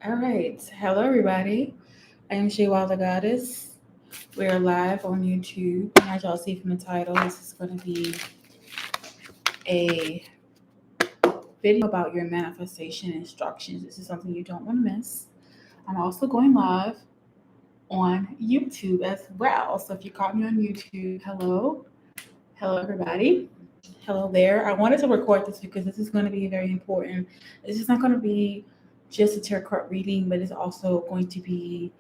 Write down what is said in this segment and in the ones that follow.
All right. Hello, everybody. I am Shaywa the Goddess. We are live on YouTube. And as y'all see from the title, this is going to be a video about your manifestation instructions. This is something you don't want to miss. I'm also going live on YouTube as well. So if you caught me on YouTube, hello. Hello, everybody. Hello there. I wanted to record this because this is going to be very important. This is not going to be just a tarot card reading, but it's also going to be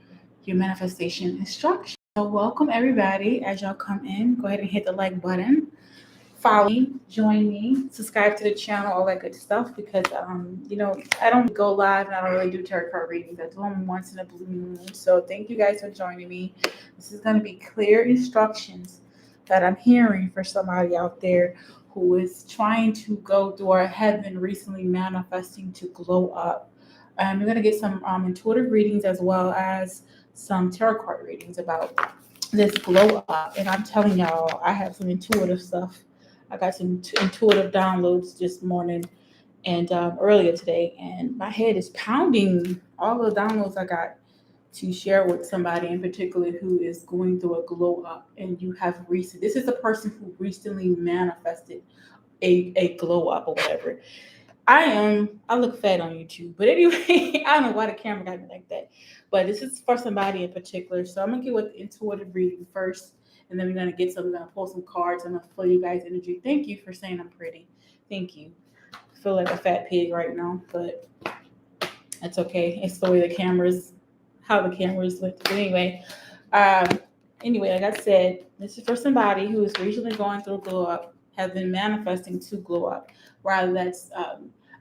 your manifestation instruction. So, welcome everybody as y'all come in. Go ahead and hit the like button, follow me, join me, subscribe to the channel, all that good stuff. Because I don't go live and I don't really do tarot card readings. I do them once in a blue moon. So, thank you guys for joining me. This is going to be clear instructions that I'm hearing for somebody out there who is trying to go through or have been recently manifesting to glow up. We're going to get some intuitive readings as well as some tarot card readings about this glow up. And I'm telling y'all, I have some intuitive stuff. I got some intuitive downloads this morning and earlier today, and my head is pounding all the downloads I got to share with somebody in particular who is going through a glow up. And you have recent, this is a person who recently manifested a glow up or whatever. I look fat on YouTube, but anyway, I don't know why the camera got me like that, but this is for somebody in particular. So I'm gonna get with the intuitive reading first, and then we're gonna pull some cards. I'm gonna feel you guys' energy. Thank you for saying I'm pretty. Thank you. I feel like a fat pig right now, but that's okay. It's the way the cameras, how the cameras look. But um, anyway, like I said, this is for somebody who is recently going through glow up, has been manifesting to glow up. Rather that's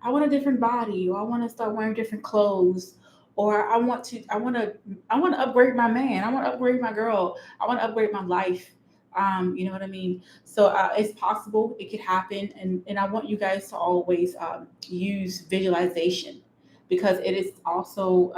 I want a different body, or I want to start wearing different clothes, or I want to upgrade my man. I want to upgrade my girl. I want to upgrade my life. You know what I mean? So it's possible it could happen, and I want you guys to always use visualization because it is also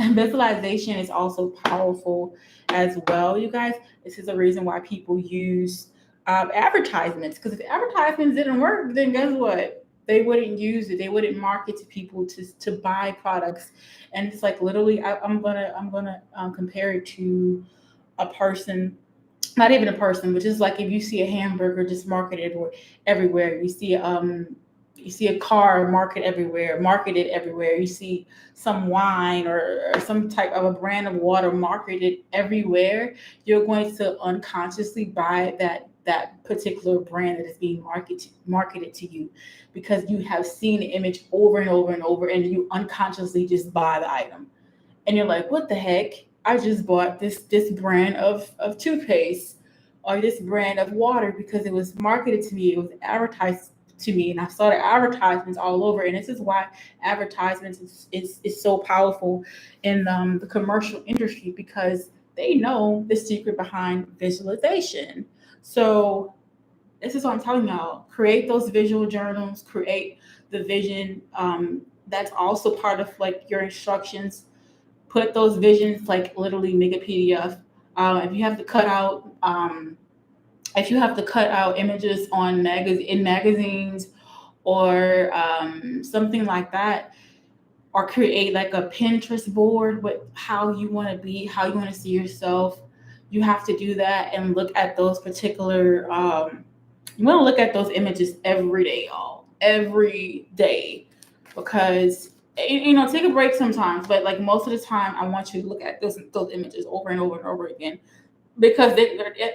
visualization is also powerful as well, you guys. This is the reason why people use advertisements, because if advertisements didn't work, then guess what? They wouldn't use it. They wouldn't market to people to buy products. And it's like literally, I'm gonna compare it to a person, not even a person, but just like if you see a hamburger just marketed everywhere, you see a car marketed everywhere. You see some wine or some type of a brand of water marketed everywhere. You're going to unconsciously buy that particular brand that is being marketed to you because you have seen the image over and over and over, and you unconsciously just buy the item. And you're like, what the heck? I just bought this brand of toothpaste or this brand of water because it was marketed to me, it was advertised to me, and I saw the advertisements all over. And this is why advertisements is so powerful in the commercial industry, because they know the secret behind visualization. So this is what I'm telling y'all. Create those visual journals, create the vision. That's also part of like your instructions. Put those visions, like literally make a PDF. If you have to cut out if you have to cut out images on magazines or something like that, or create like a Pinterest board with how you want to be, how you want to see yourself, you have to do that and look at those particular you want to look at those images every day, y'all, every day, because take a break sometimes, but like most of the time I want you to look at those images over and over and over again, because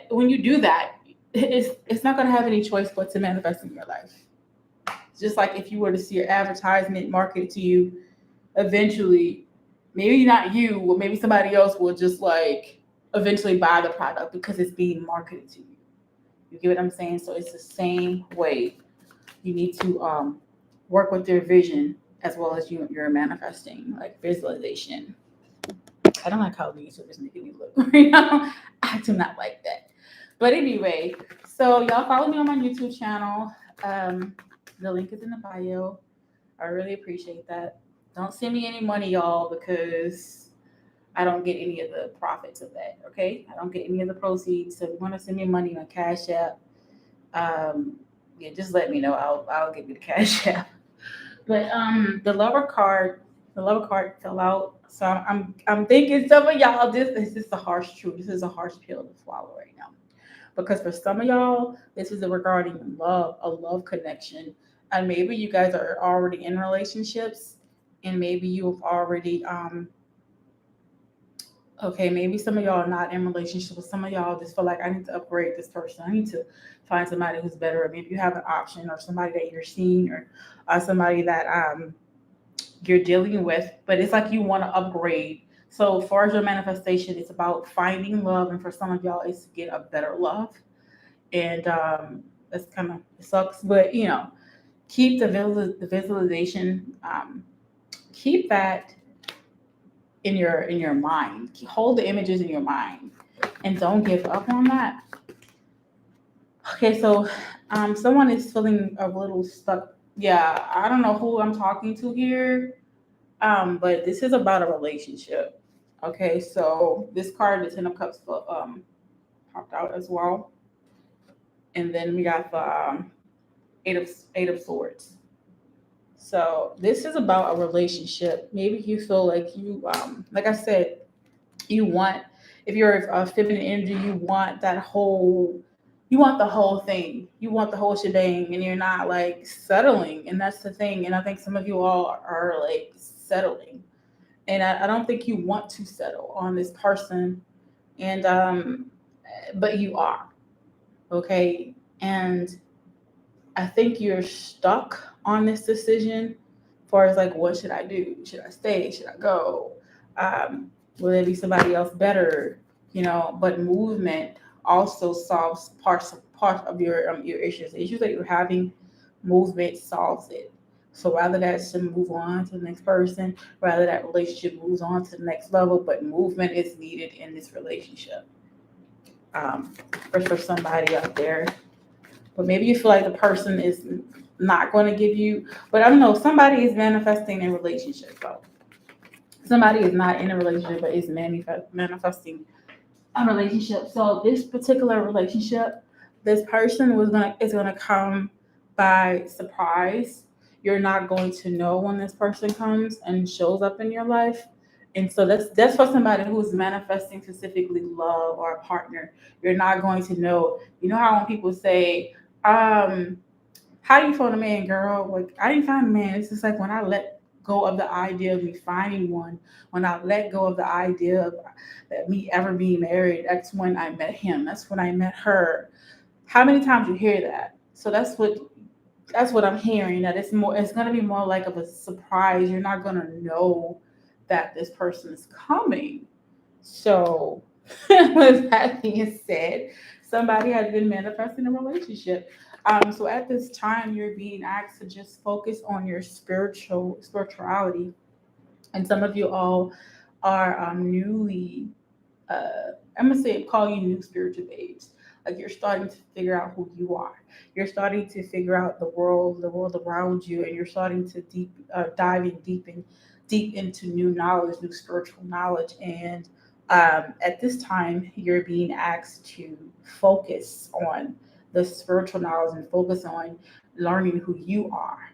when you do that, it's not going to have any choice but to manifest in your life. Just like if you were to see an advertisement marketed to you, eventually, maybe not you, or maybe somebody else will just like eventually buy the product because it's being marketed to you. You get what I'm saying? So it's the same way. You need to work with your vision as well as you're manifesting, like visualization. I don't like how the YouTubers making me look right now. I do not like that. But anyway, so y'all follow me on my YouTube channel. The link is in the bio. I really appreciate that. Don't send me any money, y'all, because I don't get any of the profits of that. Okay, I don't get any of the proceeds. So if you want to send me money on Cash App, um, yeah, just let me know. I'll give you the Cash App. But the lover card. The love card fell out. So I'm thinking some of y'all, this is the harsh truth. This is a harsh pill to swallow right now. Because for some of y'all, this is regarding love, a love connection. And maybe you guys are already in relationships, and maybe you've already okay, maybe some of y'all are not in relationship with some of y'all just feel like I need to upgrade this person. I need to find somebody who's better. Or maybe you have an option or somebody that you're seeing or somebody that you're dealing with, but it's like you want to upgrade. So far as your manifestation, it's about finding love, and for some of y'all, it's to get a better love. And that's kind of sucks, but keep the visualization. Keep that in your mind. Hold the images in your mind, and don't give up on that. Okay, so someone is feeling a little stuck. Yeah, I don't know who I'm talking to here, but this is about a relationship. Okay, so this card, the Ten of Cups, popped out as well, and then we got the Eight of Swords. So this is about a relationship. Maybe you feel like like I said, you want, if you're a feminine energy, you want the whole thing. You want the whole shebang, and you're not like settling. And that's the thing. And I think some of you all are like settling, and I don't think you want to settle on this person, and but you are, okay. And I think you're stuck on this decision, as far as like, what should I do? Should I stay? Should I go? um, will there be somebody else better? But movement also solves part of your issues. The issues that you're having, movement solves it. So rather that's to move on to the next person, rather that relationship moves on to the next level, but movement is needed in this relationship. Um, for somebody out there, but maybe you feel like the person is not going to give you. But I don't know. Somebody is manifesting in relationship though. Somebody is not in a relationship, but is manifesting a relationship. So this particular relationship, this person is gonna come by surprise. You're not going to know when this person comes and shows up in your life. And so that's for somebody who's manifesting specifically love or a partner. You're not going to know. You know how when people say, how do you find a man, girl? Like, I didn't find a man. It's just like when I let go of the idea of me finding one, when I let go of the idea of that me ever being married, that's when I met him. That's when I met her. How many times you hear that? So that's what I'm hearing. That it's gonna be more like of a surprise. You're not gonna know that this person is coming. So with that being said, somebody has been manifesting a relationship. So at this time, you're being asked to just focus on your spirituality, and some of you all are newly. I'm gonna say call you new spiritual babes. Like you're starting to figure out who you are. You're starting to figure out the world around you, and you're starting to dive in deep into new knowledge, new spiritual knowledge. And at this time, you're being asked to focus on the spiritual knowledge and focus on learning who you are.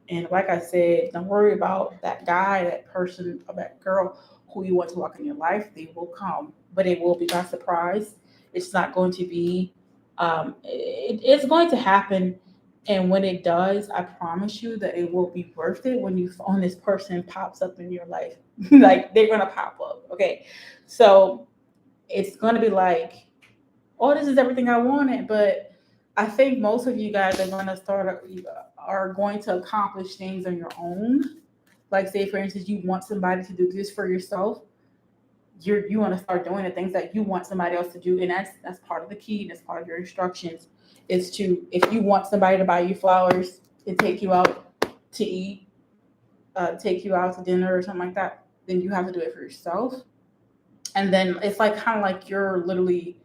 And like I said, don't worry about that guy, that person, or that girl who you want to walk in your life. They will come, but it will be by surprise. It's not going to be, it's going to happen. And when it does, I promise you that it will be worth it when this person pops up in your life. Like they're going to pop up. Okay. So it's going to be like, oh, this is everything I wanted. But I think most of you guys are going to are going to accomplish things on your own. Like, say, for instance, you want somebody to do this for yourself. You want to start doing the things that you want somebody else to do, and that's part of the key. That's part of your instructions. Is to, if you want somebody to buy you flowers and take you out to eat, take you out to dinner or something like that, then you have to do it for yourself. And then it's like kind of like you're literally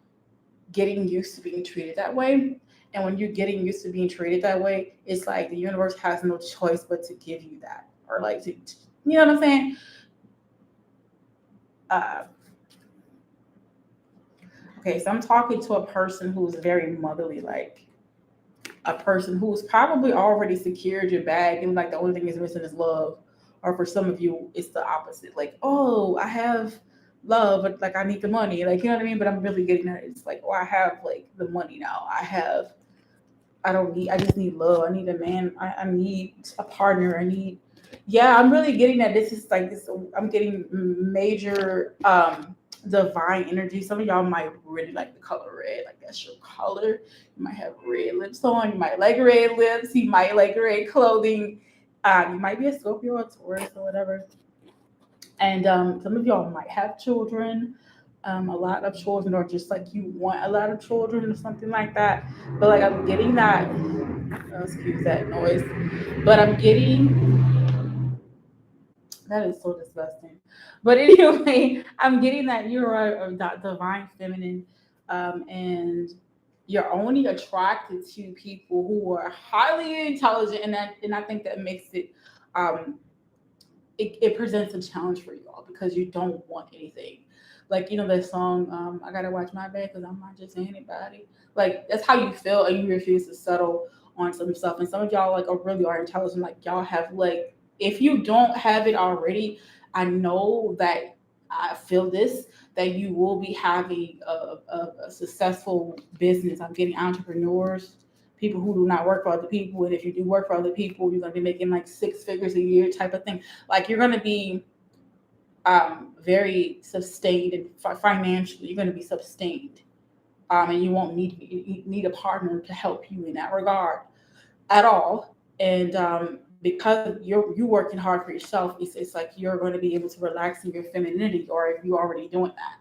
getting used to being treated that way. And when you're getting used to being treated that way, it's like the universe has no choice but to give you that, or like to, you know what I'm saying? Uh, okay, so I'm talking to a person who's very motherly, like a person who's probably already secured your bag, and like the only thing is missing is love, Or for some of you, it's the opposite. Like, oh, I have love, but like I need the money. Like, you know what I mean? But I'm really getting at it. It's like, oh, I have like the money now. I don't need, I just need love. I need a man. I need a partner. Yeah, I'm really getting that this is like this. I'm getting major divine energy. Some of y'all might really like the color red. Like that's your color. You might have red lips on. You might like red lips. You might like red clothing. You might be a Scorpio or Taurus or whatever. And some of y'all might have children. A lot of children, or just like you want a lot of children or something like that. But like I'm getting that. Excuse that noise. But I'm getting that is so disgusting. But anyway, I'm getting that you're that divine feminine, and you're only attracted to people who are highly intelligent, and I think that makes it, um, it presents a challenge for you all because you don't want anything. Like that song, I gotta watch my back because I'm not just anybody. Like that's how you feel, and you refuse to settle on some stuff. And some of y'all like are really are intelligent. Like y'all have like, if you don't have it already, I know that I feel this, that you will be having a successful business. I'm getting entrepreneurs, people who do not work for other people, and if you do work for other people, you're gonna be making like six figures a year type of thing. Like you're gonna be very sustained and financially. You're gonna be sustained, and you won't need a partner to help you in that regard at all. And because you working hard for yourself, it's like you're going to be able to relax in your femininity, or if you're already doing that.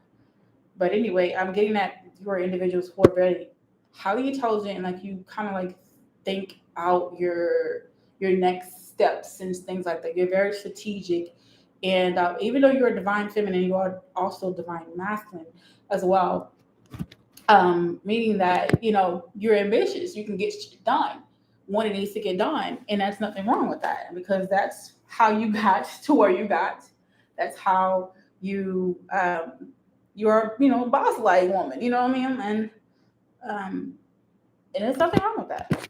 But anyway, I'm getting that you are individuals who are very highly intelligent, and like you kind of like think out your next steps and things like that. You're very strategic, and even though you're a divine feminine, you are also divine masculine as well. Meaning that you're ambitious, you can get shit done when it needs to get done, and that's nothing wrong with that because that's how you got to where you got. That's how you're boss like woman. You know what I mean? Um, and there's nothing wrong with that.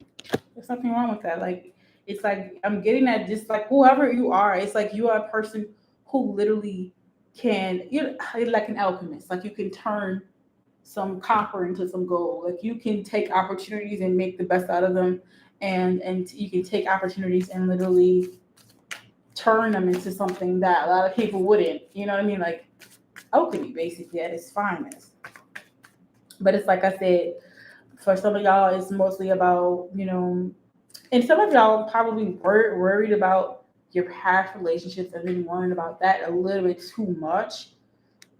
There's nothing wrong with that. Like it's like I'm getting that just like whoever you are, it's like you are a person who literally you're like an alchemist. Like you can turn some copper into some gold. Like you can take opportunities and make the best out of them, and you can take opportunities and literally turn them into something that a lot of people wouldn't. You know what I mean? Like alchemy, basically, at its finest. But it's like I said, for some of y'all, it's mostly about and some of y'all probably worried about your past relationships and been worrying about that a little bit too much.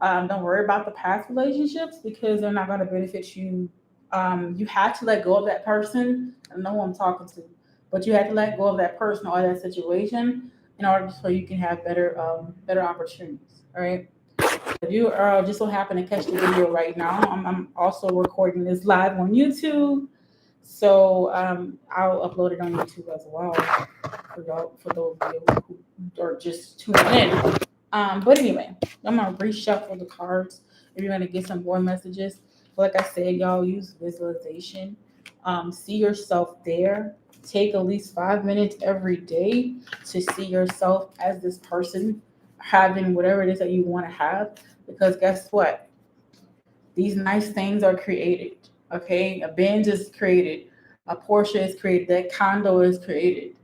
Don't worry about the past relationships because they're not going to benefit you. You have to let go of that person. I know who I'm talking to, but you have to let go of that person or that situation in order so you can have better opportunities. All right. If you just so happen to catch the video right now, I'm also recording this live on YouTube, so I'll upload it on YouTube as well for y'all, for those of you who are just tuning in. But anyway, I'm gonna reshuffle the cards if you're gonna get some more messages. Like I said, y'all use visualization. See yourself there. Take at least 5 minutes every day to see yourself as this person having whatever it is that you want to have. Because guess what? These nice things are created. Okay, a Benz is created, a Porsche is created, that condo is created.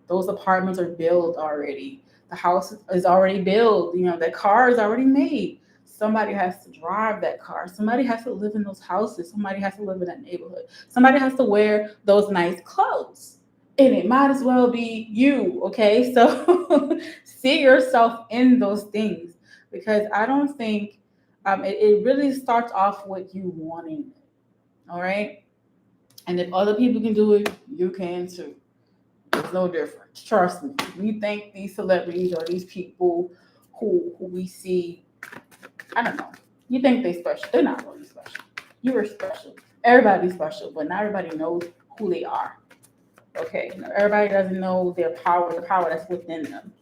Those apartments are built already. The house is already built. That car is already made. Somebody has to drive that car. Somebody has to live in those houses. Somebody has to live in that neighborhood. Somebody has to wear those nice clothes. And it might as well be you, okay? So see yourself in those things because I don't think it really starts off with you wanting it, all right? And if other people can do it, you can too. It's no different. Trust me. We think these celebrities or these people who we see, I don't know. You think they special. They're not really special. You are special. Everybody's special, but not everybody knows who they are. Okay. Everybody doesn't know the power that's within them.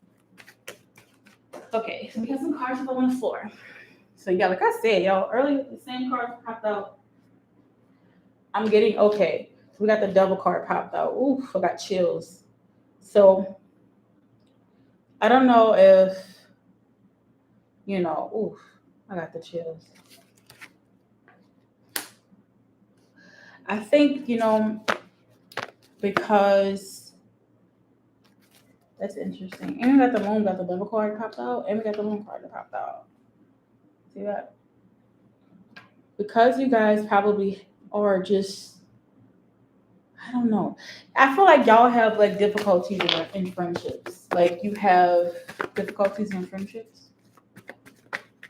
Okay, so we got some cards on the floor. So yeah, like I said, y'all, earlier the same cards popped out. I'm getting okay. So we got the double card popped out. Ooh, I got chills. So I don't know if, oof, I got the chills. I think, because that's interesting. And we got the moon, got the devil card popped out, and we got the moon card that popped out. See that? Because you guys probably are just, I don't know. I feel like y'all have like difficulties in friendships. Like you have difficulties in friendships.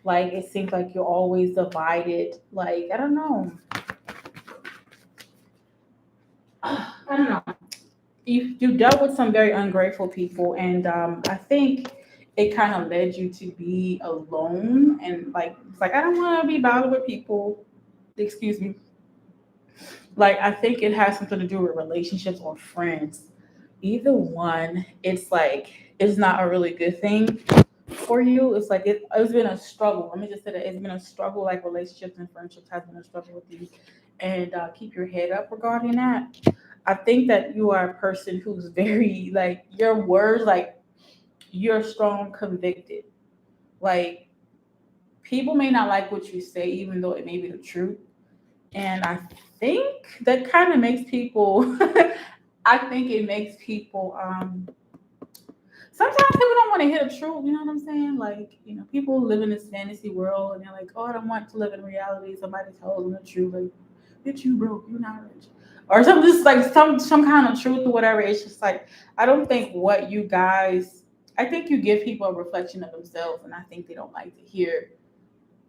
Like it seems like you're always divided. Like I don't know. I don't know. You dealt with some very ungrateful people, and I think it kind of led you to be alone and like it's like I don't want to be bothered with people. Excuse me. Like I think it has something to do with relationships or friends. Either one, it's like it's not a really good thing for you. It's like it's been a struggle. Let me just say that it's been a struggle. Like relationships and friendships has been a struggle with you, and keep your head up regarding that. I think that you are a person who's very like your words, like you're strong, convicted. Like people may not like what you say, even though it may be the truth. And I think that kind of makes people. I think it makes people. Sometimes people don't want to hear the truth. You know what I'm saying? Like people live in this fantasy world, and they're like, "Oh, I don't want to live in reality." Somebody told them the truth, like, "Bitch, you broke. You're not rich." Or some just like some kind of truth or whatever. It's just like I don't think what you guys. I think you give people a reflection of themselves, and I think they don't like to hear,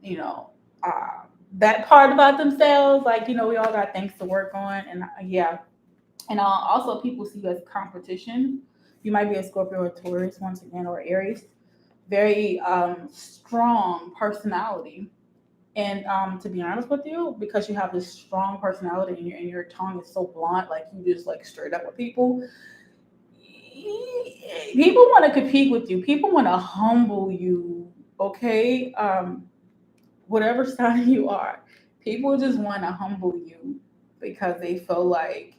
you know, uh, that part about themselves. Like we all got things to work on, and yeah, and also people see you as competition. You might be a Scorpio or Taurus once again, or Aries. Very strong personality. And to be honest with you, because you have this strong personality and your tongue is so blunt, like you just like straight up with people, people want to compete with you. People want to humble you. Okay, whatever sign you are, people just want to humble you because they feel like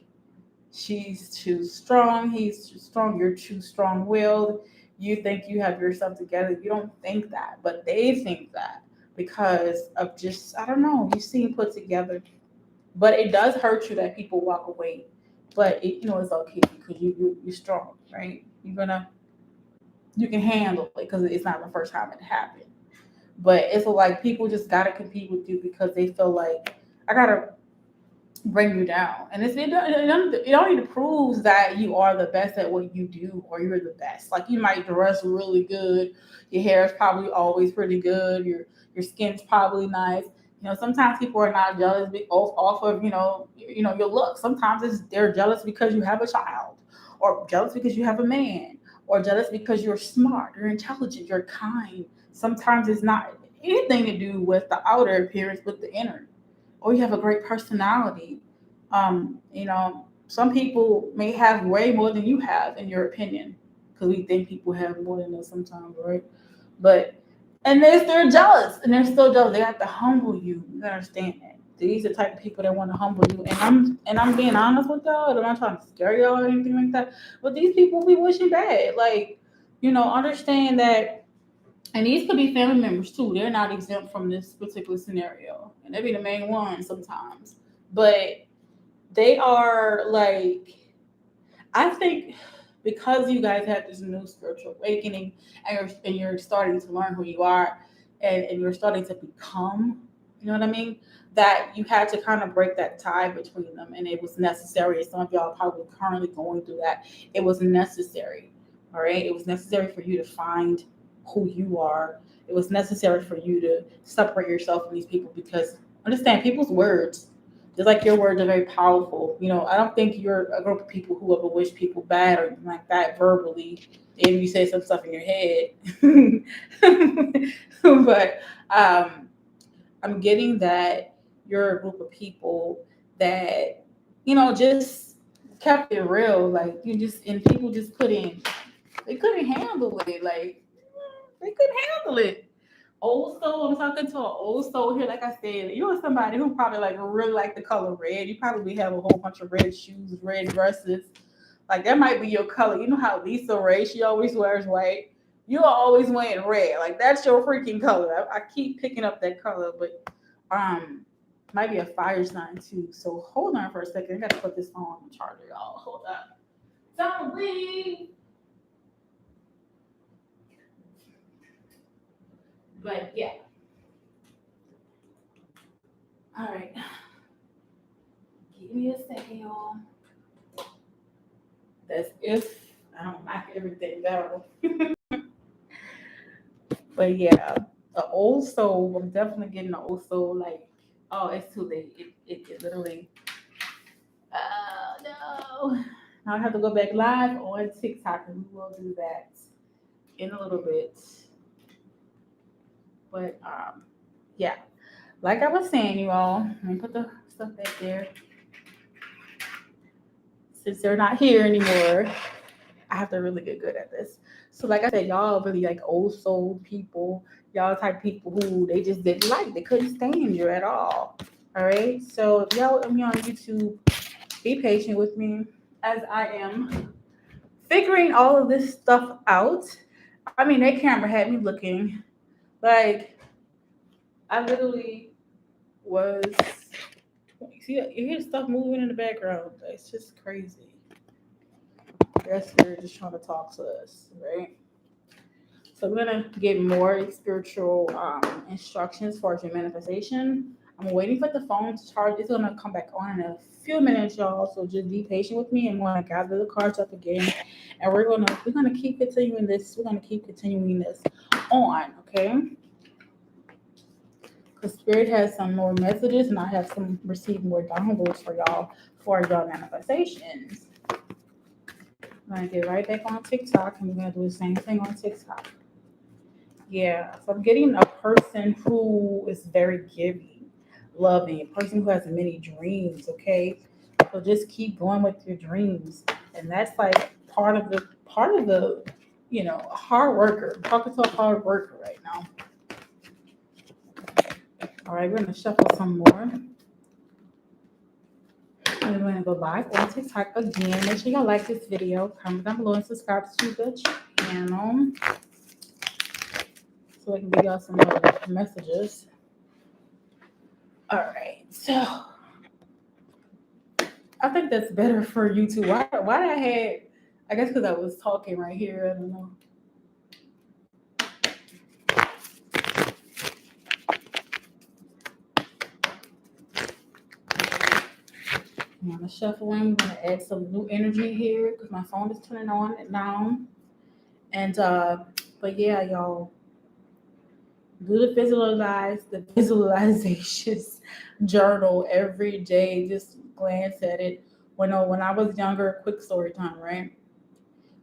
she's too strong, he's too strong, you're too strong willed. You think you have yourself together. You don't think that, but they think that because of just, I don't know, you seem put together. But it does hurt you that people walk away. But it's okay because you're strong, right? You can handle it because it's not the first time it happened. But it's like people just gotta compete with you because they feel like I gotta bring you down. And it only proves that you are the best at what you do or you're the best. Like you might dress really good, your hair is probably always pretty good, your skin's probably nice. Sometimes people are not jealous off of your look. Sometimes they're jealous because you have a child, or jealous because you have a man, or jealous because you're smart, you're intelligent, you're kind. Sometimes it's not anything to do with the outer appearance, but the inner, or you have a great personality. Some people may have way more than you have, in your opinion, because we think people have more than us sometimes, right? But and they're jealous, and they're still jealous. They have to humble you. You understand that? These are the type of people that want to humble you, and I'm being honest with y'all. I'm not trying to scare y'all or anything like that. But these people be wishing bad. Like, understand that, and these could be family members too. They're not exempt from this particular scenario, and they be the main ones sometimes. But they are like, I think, because you guys have this new spiritual awakening, and you're starting to learn who you are, and you're starting to become, you know what I mean? That you had to kind of break that tie between them, and it was necessary. Some of y'all are probably currently going through that. It was necessary. All right. It was necessary for you to find who you are. It was necessary for you to separate yourself from these people because understand people's words, just like your words are very powerful. I don't think you're a group of people who ever wish people bad or anything like that verbally. Maybe you say some stuff in your head. But I'm getting that you're a group of people that, just kept it real. Like you just, and people just they couldn't handle it. Like they couldn't handle it. Old soul, I'm talking to an old soul here. Like I said, you're somebody who probably like really like the color red. You probably have a whole bunch of red shoes, red dresses. Like that might be your color. You know how Lisa Ray, she always wears white. You are always wearing red. Like that's your freaking color. I keep picking up that color, but might be a fire sign too. So hold on for a second. I gotta put this phone on the charger, y'all. Hold up. Don't leave. But yeah. All right. Give me a second, y'all. That's if I don't knock everything down. But yeah, the old soul. I'm definitely getting the old soul. Like, oh, it's too late. It literally. Oh no! Now I have to go back live on TikTok, and we will do that in a little bit. But yeah, like I was saying, you all. Let me put the stuff back there. Since they're not here anymore, I have to really get good at this. So, like I said, y'all really like old soul people. Y'all type of people who they just didn't like. They couldn't stand you at all. All right. So, if y'all with me on YouTube, be patient with me as I am figuring all of this stuff out. I mean, that camera had me looking like I literally was. You hear stuff moving in the background. It's just crazy. That's spirit just trying to talk to us, right? So we're gonna get more spiritual instructions for your manifestation. I'm waiting for the phone to charge. It's gonna come back on in a few minutes, y'all. So just be patient with me. I'm gonna gather the cards up again, and we're gonna keep continuing this. We're gonna keep continuing this on, okay? Because Spirit has some more messages, and I have some received more downloads for y'all for your manifestations. I'm gonna get right back on TikTok, and we're gonna do the same thing on TikTok. Yeah, so I'm getting a person who is very giving, loving, a person who has many dreams. Okay, so just keep going with your dreams, and that's like part of the hard worker. I'm talking to a hard worker right now. All right, we're gonna shuffle some more. And we're gonna go live on TikTok again. Make sure y'all like this video, comment down below, and subscribe to the channel so I can give y'all some more messages. All right, so I think that's better for you too. Why I had, I guess because I was talking right here. I don't know. I'm gonna shuffle in. We're gonna add some new energy here because my phone is turning on and down. And but yeah, y'all do the visualizations journal every day. Just glance at it. When I was younger, quick story time, right?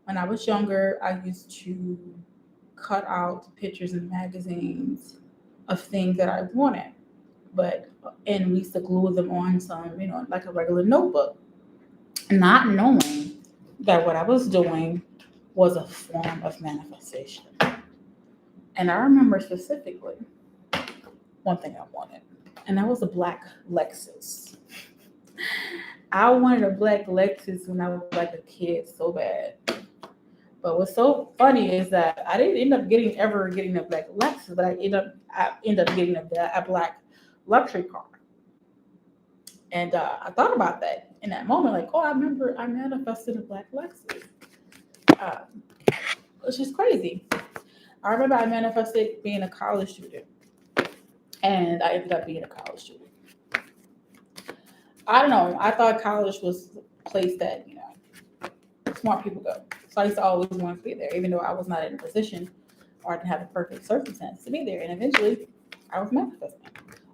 When I was younger, I used to cut out pictures in magazines of things that I wanted, and we used to glue them on some, like a regular notebook, not knowing that what I was doing was a form of manifestation. And I remember specifically one thing I wanted, and that was a black Lexus. I wanted a black Lexus when I was like a kid so bad. But what's so funny is that I didn't end up getting a black Lexus, but I ended up getting a black luxury car. And I thought about that in that moment, like, oh, I remember I manifested a black Lexus, which is crazy. I remember I manifested being a college student, and I ended up being a college student. I don't know. I thought college was a place that smart people go. So I used to always want to be there, even though I was not in a position or I didn't have the perfect circumstance to be there. And eventually, I was manifesting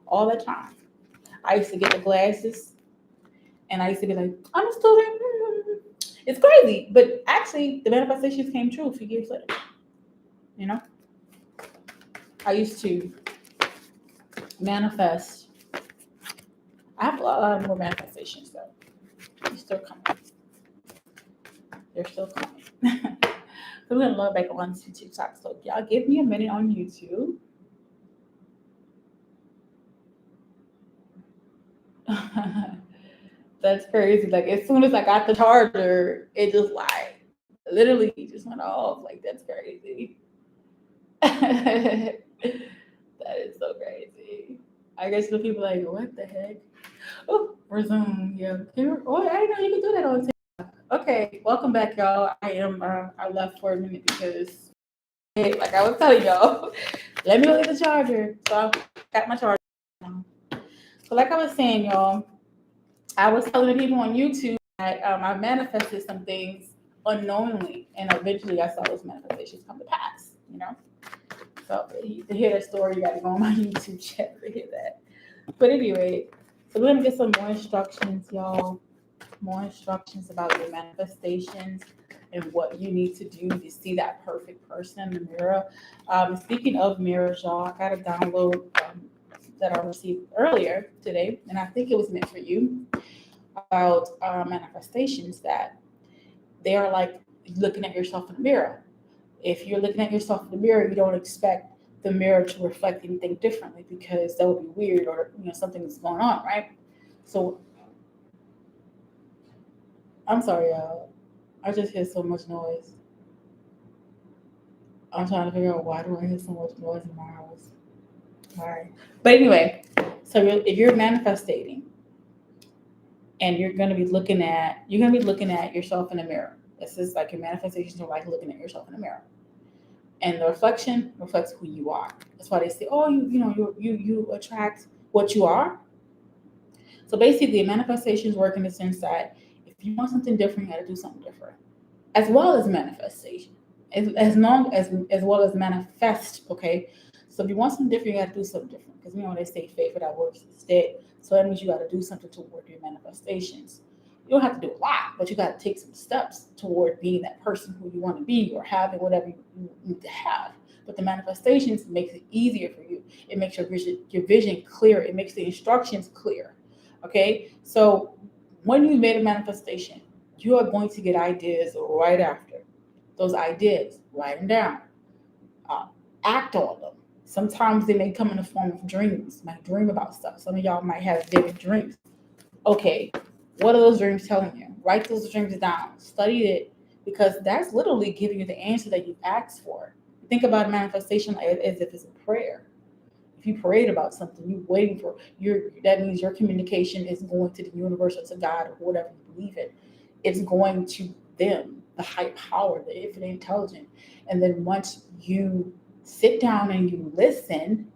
all the time. I used to get the glasses, and I used to be like, I'm a student. It's crazy, but actually, the manifestations came true a few years later. I used to manifest. I have a lot more manifestations though. They're still coming. They're still coming. So we're gonna log back on to TikTok. So y'all give me a minute on YouTube. That's crazy. Like as soon as I got the charger, it just like literally just went off. Like that's crazy. That is so crazy. I guess the people like, what the heck? Oh, resume. Yeah. Oh, I didn't know you could do that on TikTok. Okay, welcome back, y'all. I left for a minute because, hey, like I was telling y'all, let me go get the charger. So I got my charger now. So, like I was saying, y'all, I was telling the people on YouTube that I manifested some things unknowingly, and eventually I saw those manifestations come to pass. So to hear that story, you got to go on my YouTube channel to hear that. But anyway, so we're gonna get some more instructions, y'all. More instructions about your manifestations and what you need to do to see that perfect person in the mirror. Speaking of mirrors, y'all, I got a download that I received earlier today, and I think it was meant for you about manifestations that they are like looking at yourself in the mirror. If you're looking at yourself in the mirror, you don't expect the mirror to reflect anything differently because that would be weird or something is going on, right? So I'm sorry, y'all. I just hear so much noise. I'm trying to figure out why do I hear so much noise in my house. All right. But anyway, so if you're manifesting and you're gonna be looking at yourself in the mirror. This is like your manifestations are like looking at yourself in the mirror. And the reflection reflects who you are. That's why they say, oh, you attract what you are. So basically, manifestations work in the sense that if you want something different, you got to do something different, as well as manifestation, as well as manifest. Okay, so if you want something different, you got to do something different because they say faith without works is dead. So that means you got to do something toward your manifestations. You don't have to do a lot, but you got to take some steps toward being that person who you want to be or having whatever you need to have. But the manifestations makes it easier for you. It makes your vision clear. It makes the instructions clear. Okay, so when you made a manifestation, you are going to get ideas right after. Those ideas, write them down, uh, act on them. Sometimes they may come in the form of dreams. You might dream about stuff. Some of y'all might have vivid dreams. Okay, what are those dreams telling you? Write those dreams down, study it, because that's literally giving you the answer that you asked for. Think about a manifestation as if it's a prayer. If you prayed about something, you're waiting for that means your communication is going to the universe or to God or whatever you believe in. It's going to them, the high power, the infinite intelligence. And then once you sit down and you listen,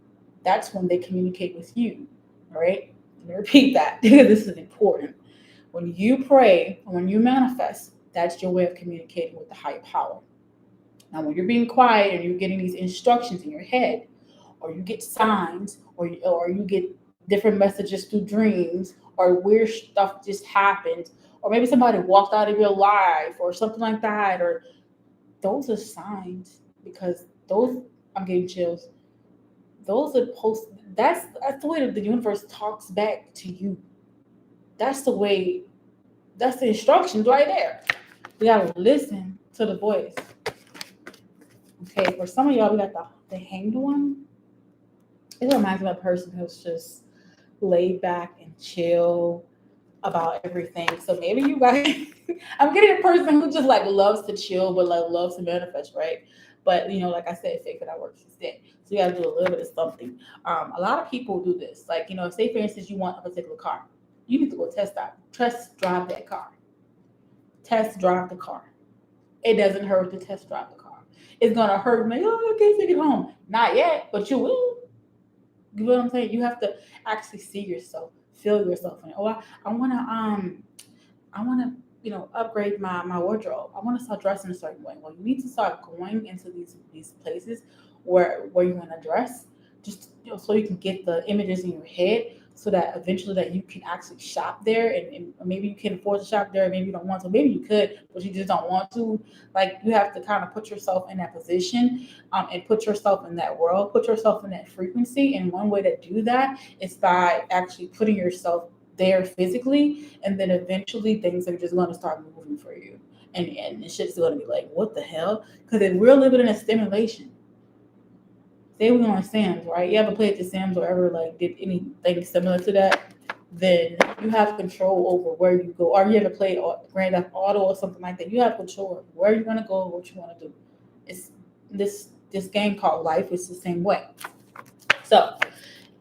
that's when they communicate with you. All right. Let me repeat that because this is important. When you pray, when you manifest, that's your way of communicating with the higher power. Now, when you're being quiet and you're getting these instructions in your head, or you get signs, or you get different messages through dreams, or weird stuff just happened, or maybe somebody walked out of your life, or something like that, or those are signs because those I'm getting chills. Those are post. That's the way that the universe talks back to you. That's the way. That's the instructions right there. We gotta listen to the voice. Okay, for some of y'all, we got the hanged one. It reminds me of a person who's just laid back and chill about everything. So maybe you guys, I'm getting a person who just like loves to chill, but like loves to manifest, right? But like I said, faith that works instead. So you got to do a little bit of something. A lot of people do this. Like say for instance you want a particular car, you need to go test drive that car. Test drive the car. It doesn't hurt to test drive the car. It's gonna hurt me. Oh, I can't take it home. Not yet, but you will. You know what I'm saying? You have to actually see yourself, feel yourself in it. Oh, I wanna, upgrade my wardrobe. I want to start dressing a certain way. Well, you need to start going into these places where you want to dress, just so you can get the images in your head, so that eventually that you can actually shop there, and maybe you can afford to shop there, maybe you don't want to, maybe you could, but you just don't want to. Like you have to kind of put yourself in that position, and put yourself in that world, put yourself in that frequency. And one way to do that is by actually putting yourself there physically, and then eventually things are just going to start moving for you, and the shit's going to be like, what the hell? Because if we're living in a stimulation, say we're on Sam's, right? You ever played the Sam's or ever like did anything similar to that? Then you have control over where you go. Or you ever played Grand Theft Auto or something like that? You have control of where you're going to go, what you want to do. It's this this game called life is the same way. So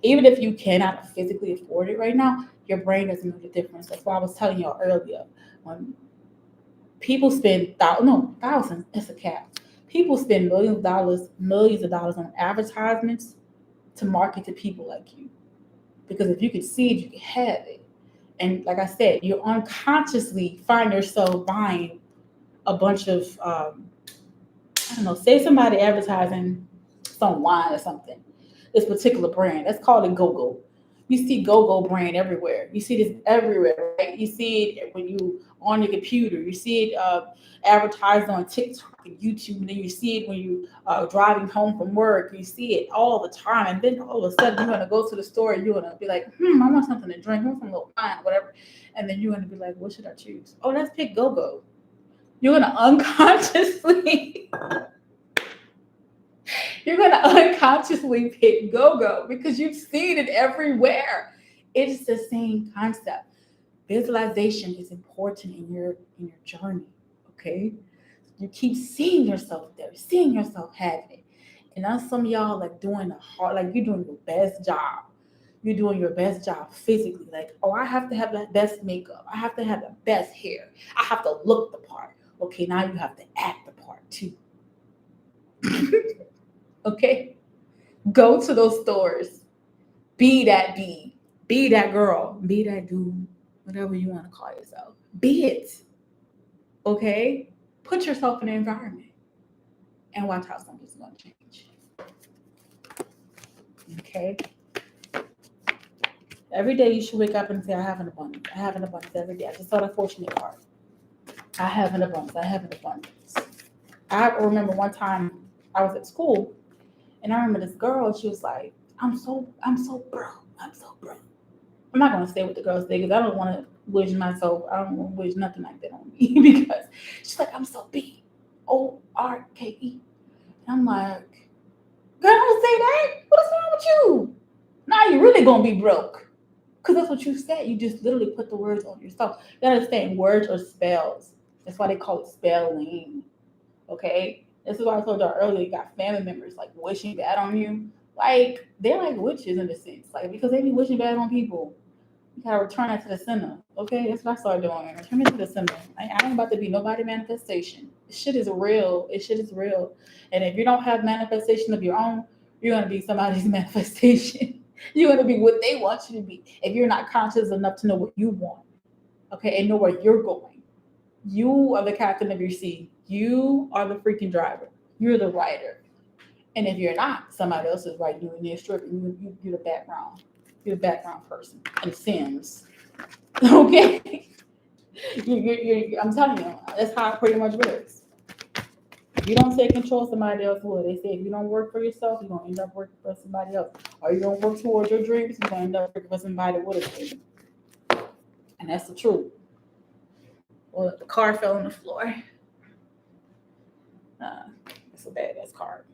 even if you cannot physically afford it right now, your brain doesn't know the difference. That's why I was telling y'all earlier. When people spend thousands, it's a cap. People spend millions of dollars on advertisements to market to people like you. Because if you can see it, you can have it. And like I said, you unconsciously find yourself buying a bunch of, I don't know, say somebody advertising some wine or something, this particular brand. Let's call it Go-Go. You see Go-Go brand everywhere. You see this everywhere, right? You see it when you on your computer. You see it advertised on TikTok and YouTube, and then you see it when you driving home from work. You see it all the time, and then all of a sudden you're gonna go to the store and you're gonna be like, I want something to drink, I want some little wine, whatever, and then you're gonna be like, what should I choose? Oh, let's pick Go-Go. You're gonna unconsciously pick Go-Go because you've seen it everywhere. It's the same concept. Visualization is important in your journey. Okay, you keep seeing yourself there, seeing yourself having it. And now some of y'all like doing the hard, like you're doing your best job. You're doing your best job physically. Like, oh, I have to have the best makeup. I have to have the best hair. I have to look the part. Okay, now you have to act the part too. Okay, go to those stores. Be that bee. Be that girl. Be that dude. Whatever you want to call yourself. Be it. Okay? Put yourself in the environment and watch how something's going to change. Okay? Every day you should wake up and say, I have an abundance. I have an abundance every day. I just saw the fortunate part. I have an abundance. I have an abundance. I remember one time I was at school and I remember this girl, she was like, I'm so broke. I'm so broke. I'm not gonna say what the girls say because I don't want to wish myself. I don't want to wish nothing like that on me because she's like, I'm so BORKE. And I'm like, girl, don't say that. What is wrong with you? Now you're really gonna be broke because that's what you said. You just literally put the words on yourself. You gotta understand words or spells. That's why they call it spelling. Okay, this is why I told y'all earlier. You got family members like wishing bad on you. Like they're like witches in a sense, like because they be wishing bad on people. You gotta return that to the center. Okay, that's what I started doing. Return it to the center. I ain't about to be nobody manifestation. This shit is real. This shit is real. And if you don't have manifestation of your own, you're gonna be somebody's manifestation. You're gonna be what they want you to be. If you're not conscious enough to know what you want, okay, and know where you're going. You are the captain of your sea. You are the freaking driver. You're the rider. And if you're not, somebody else is riding you in their strip, and you're the background. You're the background person in Sims. Okay? I'm telling you, that's how it pretty much works. If you don't take control of somebody else, what they say, if you don't work for yourself, you're gonna end up working for somebody else. Or you're gonna work towards your dreams, you're gonna end up working for somebody with a dream. And that's the truth. Well, the car fell on the floor. It's a badass card.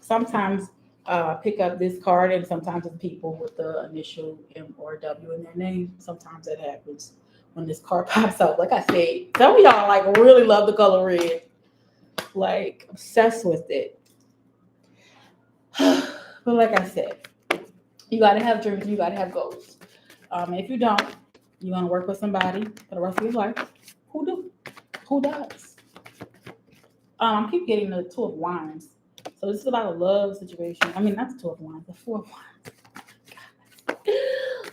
Sometimes pick up this card, and sometimes it's people with the initial M or W in their name. Sometimes that happens when this card pops up. Like I said, some of y'all like really love the color red, like obsessed with it. But like I said, you gotta have dreams. You gotta have goals. If you don't, you're gonna work with somebody for the rest of your life. Who do? Who does? I keep getting the Two of Wands. So this is about a love situation. I mean, not the Two of Wands, the Four of Wands.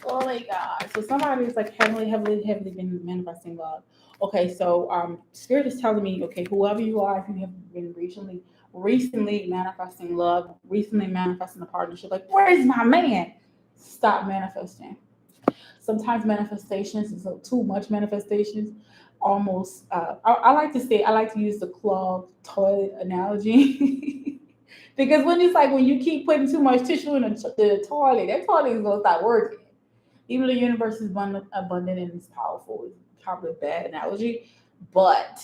Oh my God. So somebody is like heavily been manifesting love. Okay, so Spirit is telling me, okay, whoever you are, if you have been recently manifesting love, recently manifesting a partnership, like, where is my man? Stop manifesting. Sometimes manifestations is too much manifestations. Almost, I like to say, I like to use the clogged toilet analogy. Because when it's like when you keep putting too much tissue in the toilet, that toilet is gonna stop working. Even the universe is abundant and it's powerful. It's probably a bad analogy, but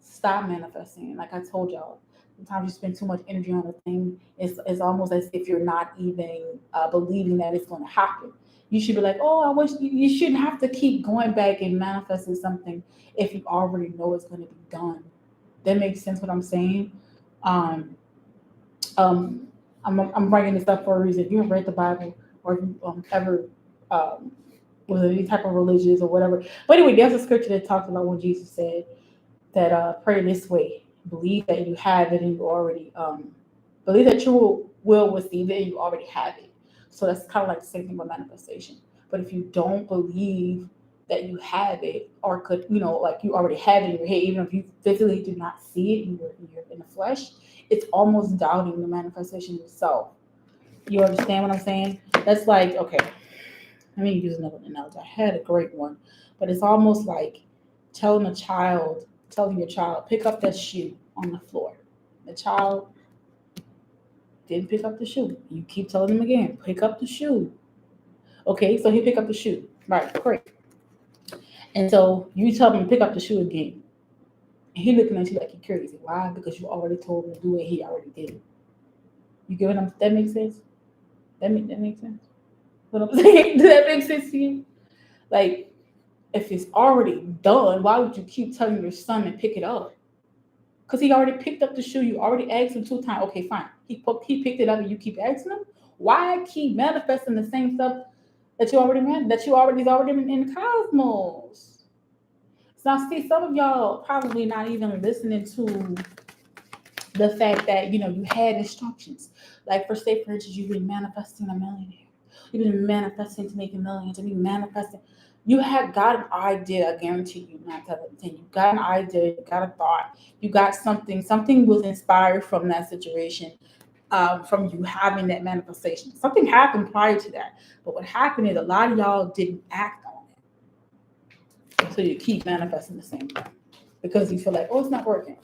stop manifesting. Like I told y'all, sometimes you spend too much energy on a thing. It's almost as if you're not even believing that it's going to happen. You should be like, oh, I wish you shouldn't have to keep going back and manifesting something if you already know it's going to be done. That makes sense what I'm saying. I'm bringing this up for a reason. If you have read the Bible or if you ever um, was any type of religious or whatever. But anyway, there's a scripture that talks about when Jesus said that pray this way, believe that you have it and you already believe that you will receive it and you already have it. So that's kind of like the same thing with manifestation. But if you don't believe that you have it or could, like you already have it in your head, even if you physically do not see it in the flesh, it's almost doubting the manifestation itself. You understand what I'm saying? That's like, okay, let me use another analogy. I had a great one, but it's almost like telling your child, pick up that shoe on the floor. The child didn't pick up the shoe. You keep telling him again, pick up the shoe. Okay, so he pick up the shoe. Right, great. And so you tell him to pick up the shoe again. And he looking at you like you're crazy. Why? Because you already told him to do it. He already did it. You get what I'm? That makes sense. That makes sense. What I'm saying? Does that make sense to you? Like, if it's already done, why would you keep telling your son to pick it up? Because he already picked up the shoe. You already asked him 2 times. Okay, fine. He picked it up and you keep asking him. Why keep manifesting the same stuff that you already is already in the cosmos? So now see, some of y'all probably not even listening to the fact that you had instructions. Like for instance, you've been manifesting a millionaire. You've been manifesting to making millions. And you manifesting. You had got an idea. I guarantee you, not telling you got an idea. You got a thought. You got something. Something was inspired from that situation. From you having that manifestation. Something happened prior to that. But what happened is a lot of y'all didn't act on it. So you keep manifesting the same thing because you feel like, oh, it's not working.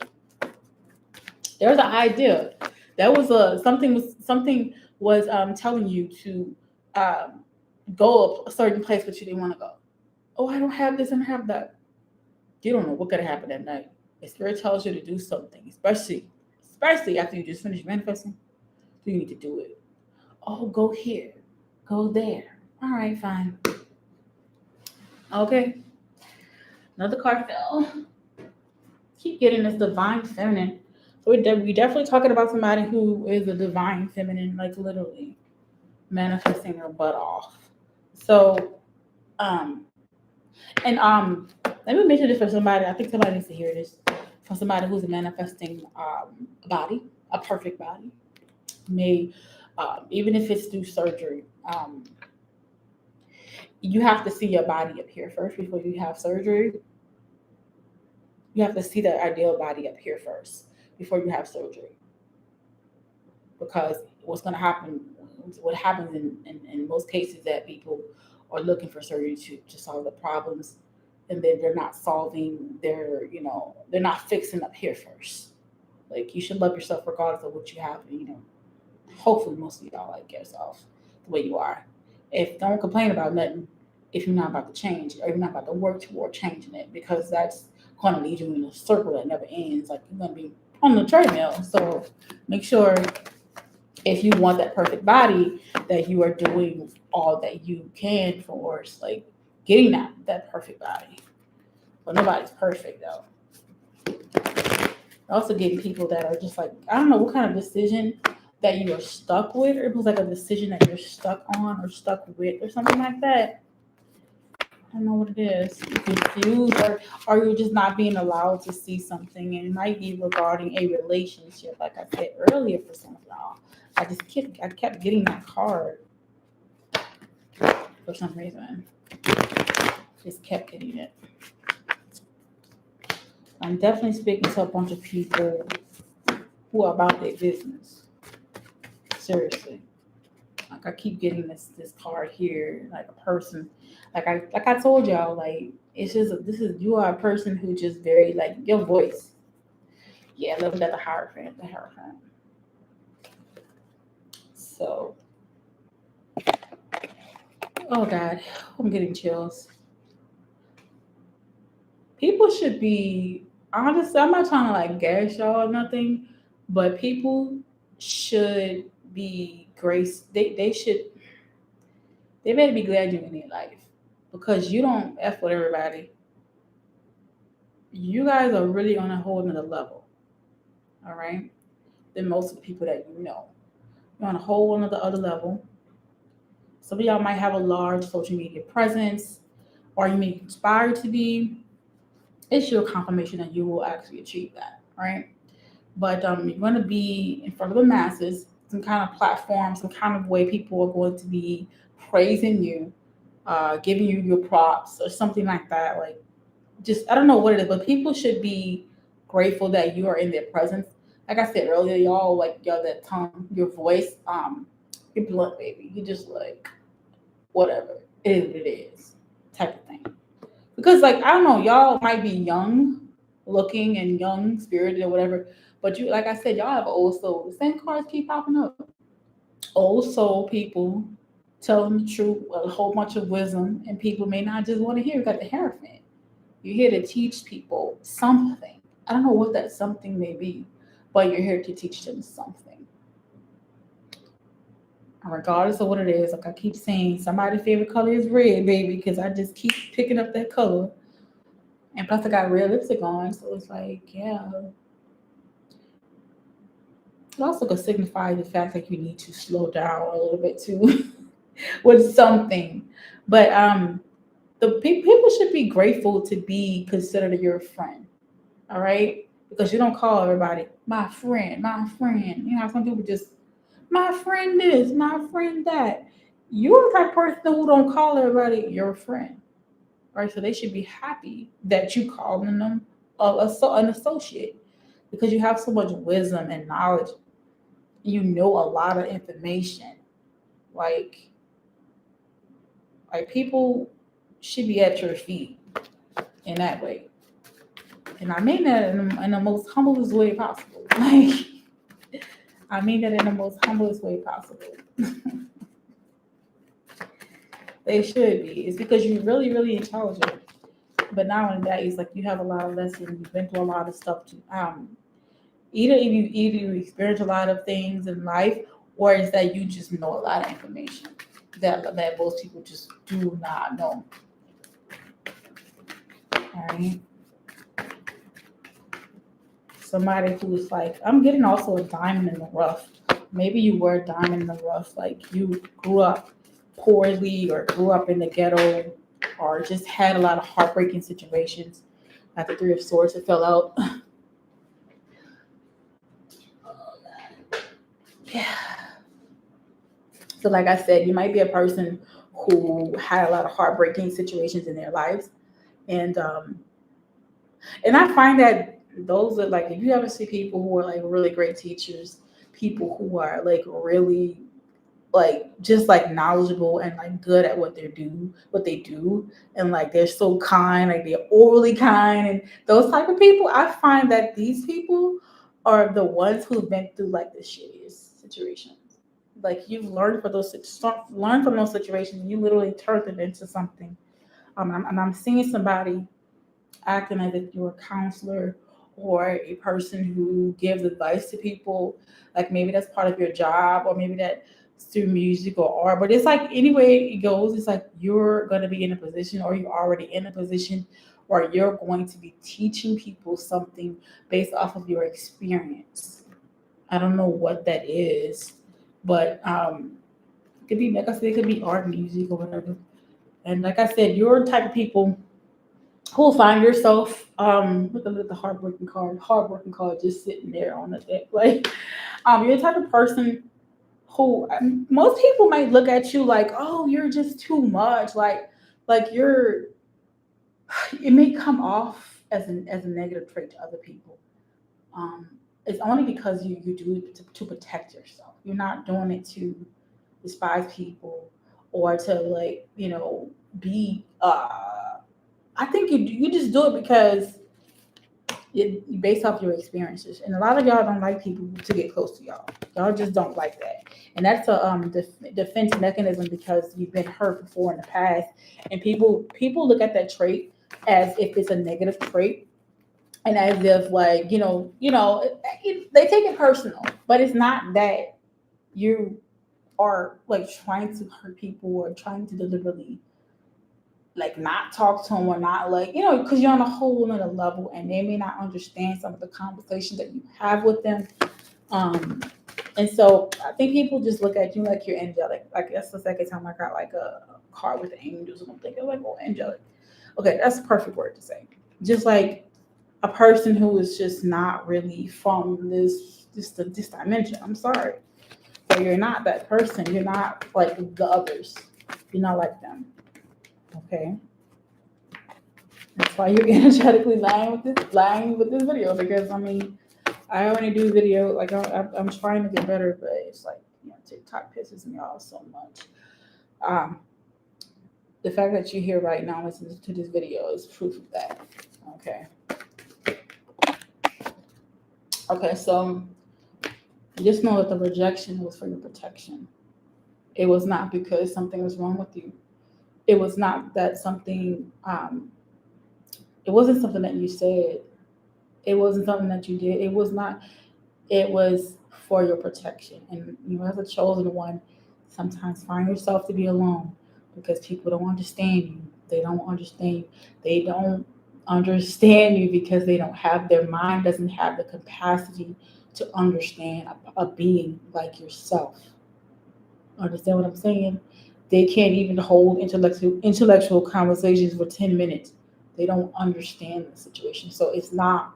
There's an idea. That was something was telling you to go a certain place, but you didn't want to go. Oh, I don't have this and have that. You don't know what could happen that night. The spirit tells you to do something, especially after you just finished manifesting. You need to do it. Oh, go here, go there. All right, fine. Okay. Another card fell. Keep getting this divine feminine. So we definitely talking about somebody who is a divine feminine, like literally manifesting her butt off. So, and let me mention this for somebody. I think somebody needs to hear this from somebody who's manifesting a body, a perfect body. May even if it's through surgery, you have to see your body up here first before you have surgery. You have to see the ideal body up here first before you have surgery. Because what's going to happen, what happens in most cases that people are looking for surgery to solve the problems, and then they're not solving they're not fixing up here first. Like, you should love yourself regardless of what you have. Hopefully most of y'all like yourself the way you are. If don't complain about nothing if you're not about to change or you're not about to work toward changing it, because that's going to lead you in a circle that never ends. Like, you're going to be on the treadmill. So make sure, if you want that perfect body, that you are doing all that you can for like getting that perfect body. But nobody's perfect though. Also getting people that are just like, I don't know what kind of decision that you are stuck with, or it was like a decision that you're stuck on or stuck with or something like that. I don't know what it is. You're confused, or you're just not being allowed to see something, and it might be regarding a relationship, like I said earlier for some of y'all. I kept getting that card for some reason. Just kept getting it. I'm definitely speaking to a bunch of people who are about their business. Seriously. Like, I keep getting this card here, like a person, like I told y'all, like, it's just you are a person who just very, like, your voice. Yeah, look at the Hierophant. So, oh God, I'm getting chills. People should be, honestly, I'm not trying to like gas y'all or nothing, but people should be they better be glad you're in their life, because you don't F with everybody. You guys are really on a whole nother level. All right. than most of the people that you know. You're on a whole another other level. Some of y'all might have a large social media presence, or you may be inspired to be. It's your confirmation that you will actually achieve that, right? But you're going to be in front of the masses, some kind of platform, some kind of way people are going to be praising you, giving you your props or something like that. Like, just, I don't know what it is, but people should be grateful that you are in their presence. Like I said earlier, y'all, like, y'all, that tongue, your voice, you're blunt, baby. You just like, whatever. It is what it is, type of thing. Because, like, I don't know, y'all might be young looking and young spirited or whatever, but you, like I said, y'all have old soul. The same cards keep popping up. Old soul people telling the truth, a whole bunch of wisdom, and people may not just want to hear. You got the Hierophant. You're here to teach people something. I don't know what that something may be, but you're here to teach them something. And regardless of what it is, like I keep saying, somebody's favorite color is red, baby, because I just keep picking up that color. And plus, I got red lipstick on, so it's like, yeah. It also could signify the fact that you need to slow down a little bit too with something. But the people should be grateful to be considered your friend. All right, because you don't call everybody my friend, my friend. You know, some people just my friend this, my friend that. You're the type of person who don't call everybody your friend, right? So they should be happy that you calling them an associate because you have so much wisdom and knowledge. You know a lot of information. Like like people should be at your feet in that way. And I mean that in the most humblest way possible. Like, I mean that in the most humblest way possible. They should be. It's because you're really, really intelligent. But not only that, it's like you have a lot of lessons. You've been through a lot of stuff. Either you experience a lot of things in life, or it's that you just know a lot of information that most people just do not know. All right. Somebody who's like, I'm getting also a diamond in the rough. Maybe you were a diamond in the rough, like you grew up poorly or grew up in the ghetto or just had a lot of heartbreaking situations. At the Three of Swords, it fell out. Yeah. So, like I said, you might be a person who had a lot of heartbreaking situations in their lives, and I find that those are like, if you ever see people who are like really great teachers, people who are like really like just like knowledgeable and like good at what they do, and like they're so kind, like they're overly kind, and those type of people, I find that these people are the ones who've been through like the shittiest situations. Like you've learned for learn from those situations, and you literally turn them into something. I'm seeing somebody acting as if you're a counselor or a person who gives advice to people. Like maybe that's part of your job, or maybe that's through music or art. But it's like anyway it goes, it's like you're gonna be in a position, or you're already in a position where you're going to be teaching people something based off of your experience. I don't know what that is, but it could be, like I said, it could be art, music, or whatever. And like I said, you're the type of people who will find yourself with the heartbroken card just sitting there on the deck. Like you're the type of person who most people might look at you like, oh, you're just too much. Like you're, it may come off as a negative trait to other people. Um, it's only because you do it to protect yourself. You're not doing it to despise people or to like, be I think you just do it because based off your experiences. And a lot of y'all don't like people to get close to y'all. Y'all just don't like that. And that's a defense mechanism because you've been hurt before in the past. And people look at that trait as if it's a negative trait, and as if like they take it personal. But it's not that you are like trying to hurt people or trying to deliberately like not talk to them, or not like because you're on a whole another level and they may not understand some of the conversations that you have with them. Um, and so I think people just look at you like you're angelic. Like that's the second time I got like a car with angels, and I'm thinking like, oh, angelic. Okay, that's a perfect word to say. Just like a person who is just not really from this dimension. I'm sorry, but you're not that person. You're not like the others. You're not like them. Okay, that's why you're energetically lying with this video, because I mean, I only do video like I'm trying to get better, but it's like, TikTok pisses me off so much. Um, the fact that you're here right now listening to this video is proof of that. Okay. Okay, so just know that the rejection was for your protection. It was not because something was wrong with you. It was not that something. It wasn't something that you said. It wasn't something that you did. It was not. It was for your protection. And you, as a chosen one, sometimes find yourself to be alone because people don't understand you. They don't understand you. They don't understand you because they don't have, their mind doesn't have the capacity to understand a being like yourself. Understand what I'm saying? They can't even hold intellectual conversations for 10 minutes. They don't understand the situation. So it's not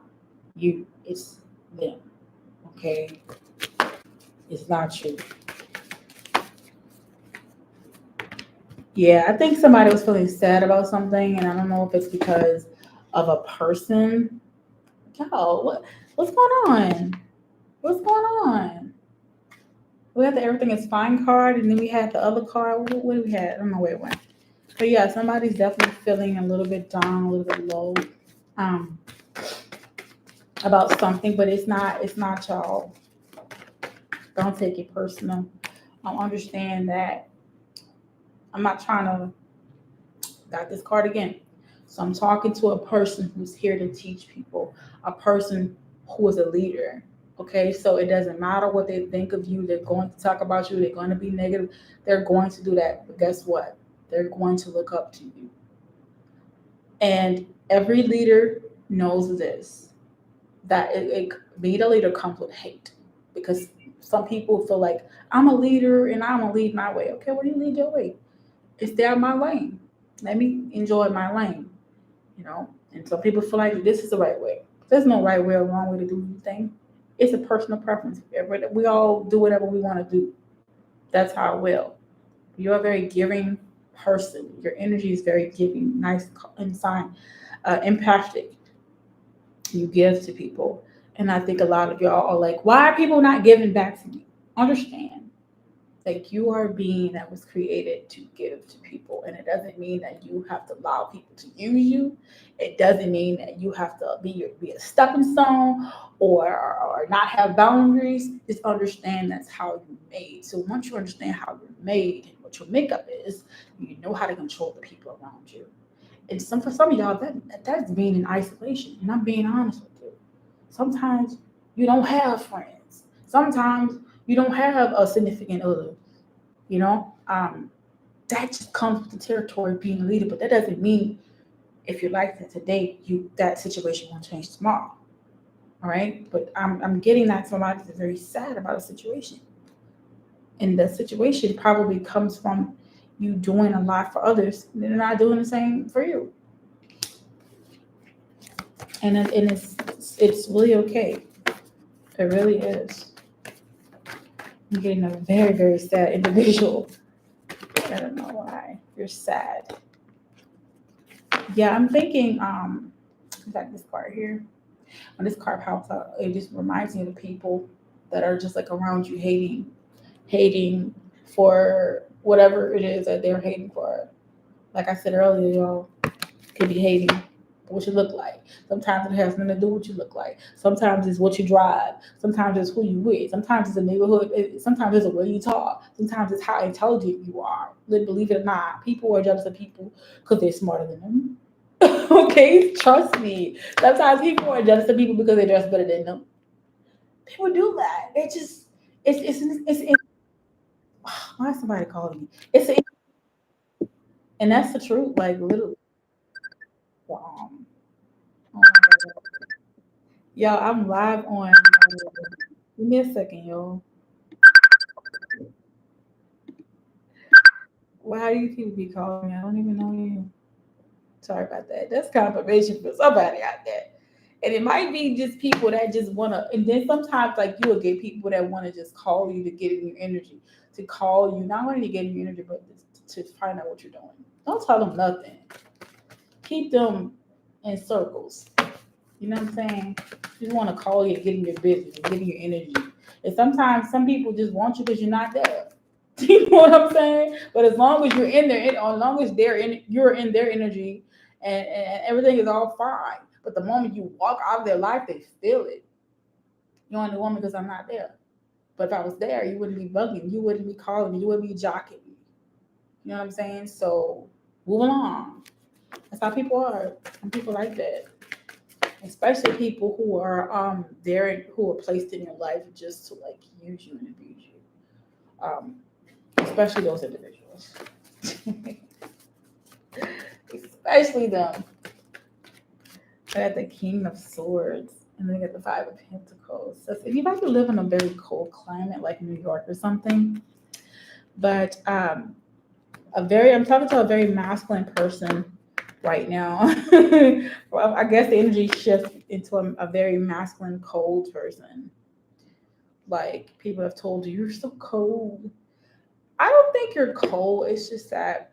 you, it's them. Okay? It's not you. Yeah, I think somebody was feeling sad about something, and I don't know if it's because of a person. Yo, what's going on? What's going on? We had the everything is fine card, and then we had the other card. What do we have? I don't know where it went. But yeah, somebody's definitely feeling a little bit down, a little bit low, um, about something, but it's not. It's not y'all. Don't take it personal. Understand that I'm not trying to. Got this card again. So I'm talking to a person who's here to teach people, a person who is a leader. Okay, so it doesn't matter what they think of you. They're going to talk about you. They're going to be negative. They're going to do that. But guess what? They're going to look up to you. And every leader knows this, that being a leader comes with hate, because some people feel like I'm a leader and I'm gonna lead my way. Okay, well, you lead your way. It's there my lane. Let me enjoy my lane. And some people feel like this is the right way. There's no right way or wrong way to do anything. It's a personal preference. We all do whatever we want to do. That's how I will. You're a very giving person. Your energy is very giving, nice, inside, empathic. You give to people. And I think a lot of y'all are like, why are people not giving back to me? Understand, like, you are a being that was created to give to people. And it doesn't mean that you have to allow people to use you. It doesn't mean that you have to be a stepping stone, or not have boundaries. Just understand that's how you're made. So once you understand how you're made and what your makeup is, you know how to control the people around you. And for some of y'all, that's being in isolation. And I'm being honest with you. Sometimes you don't have friends. Sometimes you don't have a significant other. You know, that just comes with the territory of being a leader. But that doesn't mean if you're like that today, that situation won't change tomorrow. All right. But I'm getting that somebody is very sad about a situation, and the situation probably comes from you doing a lot for others, and they're not doing the same for you. And it's really okay. It really is. I'm getting a very, very sad individual. I don't know why you're sad. Yeah, I'm thinking. Got this card here. When this card pops up, it just reminds me of the people that are just like around you, hating for whatever it is that they're hating for. Like I said earlier, y'all could be hating what you look like. Sometimes it has nothing to do with what you look like. Sometimes it's what you drive. Sometimes it's who you with. Sometimes it's a neighborhood. Sometimes it's the way you talk. Sometimes it's how intelligent you are. Believe it or not, people are jealous of people because they're smarter than them. Okay, trust me. Sometimes people are jealous of people because they dress better than them. People do that. It's why is somebody calling me? And that's the truth. Like literally. Um, oh my God. Yo, I'm live on. Give me a second, y'all. Why do you people be calling me? I don't even know you. Sorry about that. That's confirmation for somebody out there. And it might be just people that just want to, and then sometimes like you will get people that want to just call you to get in your energy, to call you, not only to get in your energy, but to find out what you're doing. Don't tell them nothing. Keep them in circles. You know what I'm saying? Just want to call you and get in your business and get in your energy. And sometimes some people just want you because you're not there. You know what I'm saying? But as long as you're in there, as long as you're in their energy, and everything is all fine. But the moment you walk out of their life, they feel it. You only want me because I'm not there. But if I was there, you wouldn't be bugging. You wouldn't be calling me. You wouldn't be jocking me. You know what I'm saying? So move along. That's how people are. Some people like that. Especially people who are there, who are placed in your life just to like use you and abuse you. Especially those individuals. Especially them. I got the King of Swords, and then I got the Five of Pentacles. So if anybody live in a very cold climate like New York or something, but I'm talking to a very masculine person right now. Well, I guess the energy shifts into a very masculine, cold person. Like people have told you, you're so cold. I don't think you're cold. It's just that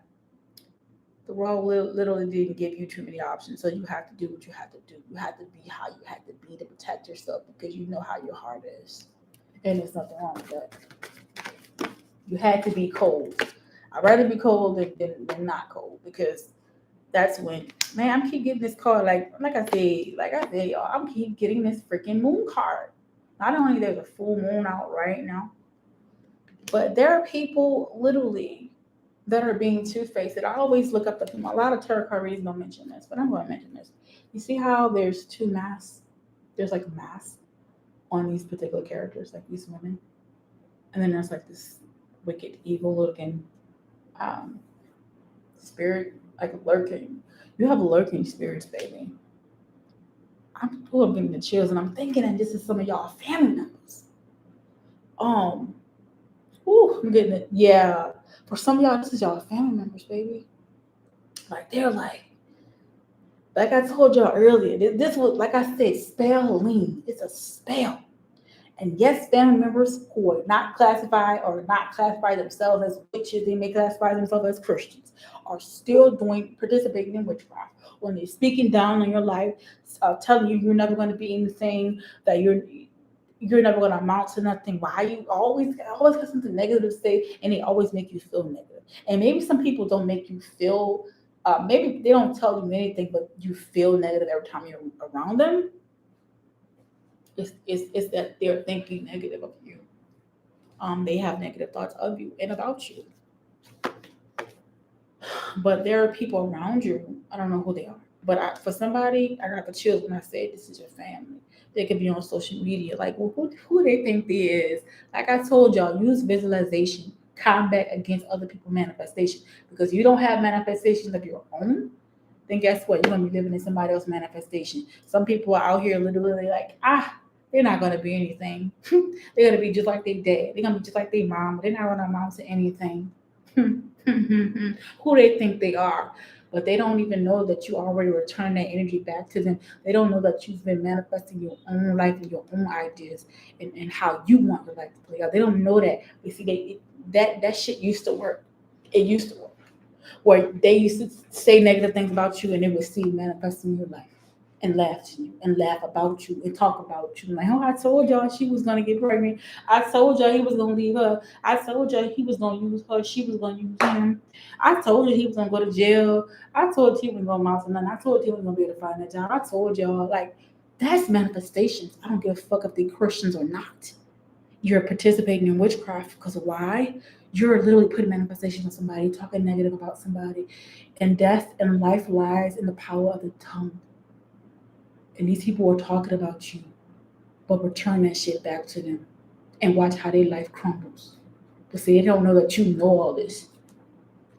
the world literally didn't give you too many options. So you have to do what you have to do. You have to be how you have to be to protect yourself because you know how your heart is. And there's nothing wrong with that. You had to be cold. I'd rather be cold than not cold because that's when, man, I'm keep getting this card. Like I said, y'all, I'm keep getting this freaking moon card. Not only there's a full moon out right now, but there are people literally that are being two-faced. I always look up a lot of tarot card readings don't mention this, but I'm going to mention this. You see how there's two masks? There's like a mask on these particular characters, like these women, and then there's like this wicked, evil-looking spirit, like lurking. You have lurking spirits, baby. I'm getting the chills, and I'm thinking that this is some of y'all family members. I'm getting it. Yeah, for some of y'all, this is y'all family members, baby. Like they're like I told y'all earlier, this was, like I said, spelling. It's a spell. And yes, family members who are not classified or not classify themselves as witches, they may classify themselves as Christians, are still participating in witchcraft. When they're speaking down on your life, telling you you're never going to be anything, that you're never going to amount to nothing. Why you always have something negative to say, and they always make you feel negative. And maybe some people don't make you feel. Maybe they don't tell you anything, but you feel negative every time you're around them. It's that they're thinking negative of you. They have negative thoughts of you and about you. But there are people around you. I don't know who they are. But for somebody, I got the chills when I say this is your family. They could be on social media. Like, well, who they think they is? Like I told y'all, use visualization, combat against other people's manifestation. Because you don't have manifestations of your own, then guess what? You're gonna be living in somebody else's manifestation. Some people are out here literally like, they're not gonna be anything. They're gonna be just like their dad. They're gonna be just like their mom. They're not gonna amount to anything. Who they think they are. But they don't even know that you already returned that energy back to them. They don't know that you've been manifesting your own life and your own ideas and how you want your life to play out. They don't know that. You see, that shit used to work. It used to work. Where they used to say negative things about you and they would see you manifesting in your life and laugh to you and laugh about you and talk about you. Like, oh, I told y'all she was gonna get pregnant. I told y'all he was gonna leave her. I told y'all he was gonna use her. She was gonna use him. I told you he was gonna go to jail. I told you he was gonna mount to nothing. I told you he was gonna be able to find a job. I told y'all, like, that's manifestations. I don't give a fuck if they're Christians or not. You're participating in witchcraft because why? You're literally putting manifestation on somebody, talking negative about somebody. And death and life lies in the power of the tongue. And these people are talking about you, but return that shit back to them and watch how their life crumbles. But see, they don't know that you know all this.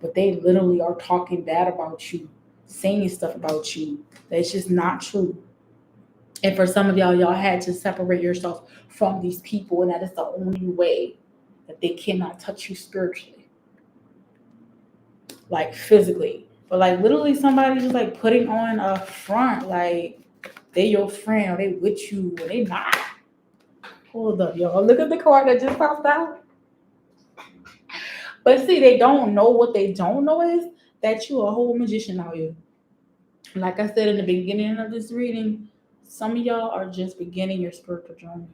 But they literally are talking bad about you, saying stuff about you that's just not true. And for some of y'all had to separate yourself from these people, and that is the only way that they cannot touch you spiritually, like physically. But like literally somebody just like putting on a front, like they your friend or they with you or they not. Hold up, y'all. Look at the card that just popped out. But see, they don't know what they don't know is that you a whole magician out here. Like I said in the beginning of this reading, some of y'all are just beginning your spiritual journey.